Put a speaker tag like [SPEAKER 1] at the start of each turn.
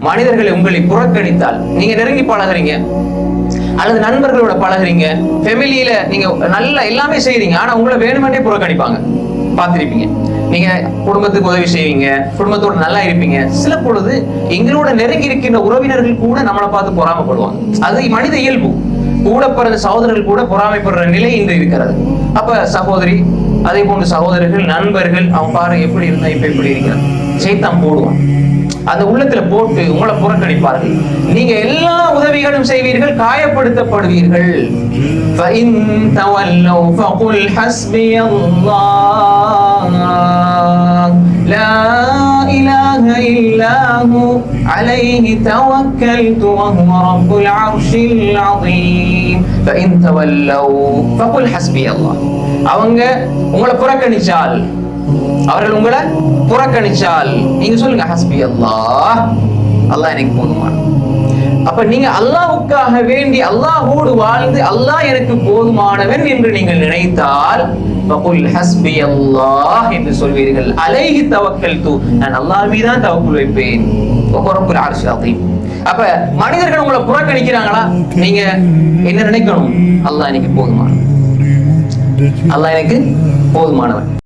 [SPEAKER 1] மனிதர்களை உங்களை புறக்கணித்தால், நீங்க நெருங்கி பழகுறீங்க அல்லது நண்பர்களோட பழகுறீங்க, ஃபேமிலியில நீங்க நல்ல எல்லாமே செய்றீங்க, ஆனா உங்களை வேணுமென்றே புறக்கணிப்பாங்க. பார்த்திருப்பீங்க. நீங்க குடும்பத்துக்கு உதவி செய்வீங்க, குடும்பத்தோட நல்லா இருப்பீங்க, சில பொழுது எங்களோட நெருங்கி இருக்கின்ற உறவினர்கள் கூட நம்மளை பார்த்து பொறாமைப்படுவாங்க. அது மனித இயல்பு. கூட பிறந்த சகோதரர்கள் கூட பொறாமைப்படுற நிலை இன்று இருக்கிறது. அப்ப சகோதரி, அதே போன்று சகோதரர்கள், நண்பர்கள், அவன் பாருங்க எப்படி இருந்தா இப்ப எப்படி இருக்கிறான், சைத்தான் போடுவான். அந்த உள்ளத்துல போட்டு உங்களை புறக்கணிப்பார்கள். நீங்க எல்லா உதவிகளும் செய்வீர்கள், காயப்படுத்தப்படுவீர்கள். فَإِن تَوَلَّوْا فَقُلْ حَسْبِيَ اللَّهُ لَا إِلَهَ إِلَّا هُوَ عَلَيْهِ تَوَكَّلْتُ وَهُوَ رَبُّ الْعَرْشِ الْعَظِيمِ فَإِن تَوَلَّوْا فَقُلْ حَسْبِيَ اللَّهُ. அவங்க உங்களை புறக்கணிச்சால், அவர்கள் உங்களை புறக்கணிச்சால் நீங்க சொல்லுங்க ஹஸ்பி அல்லாஹ், அல்லாஹ் எனக்கு போதுமான. அப்ப நீங்க அல்லாஹ்வுக்காக வேண்டி அல்லாஹ்வோடு வாழ்ந்து அல்லாஹ் எனக்கு போதுமானவன் என்று நீங்கள் நினைத்தால் வகுல் ஹஸ்பி அல்லாஹ் என்று சொல்வீர்கள். அலைஹி தவக்கல்து, நான் அல்லாஹ் மீது தான் தவக்குல் வைப்பேன். ரப்புல் அர்ஷில் அஸீம். அப்ப மனிதர்கள் உங்களை புறக்கணிக்கிறாங்களா, நீங்க என்ன நினைக்கணும்? அல்லாஹ் எனக்கு போதுமானவன், அல்லாஹ் எனக்கு போதுமானவன்.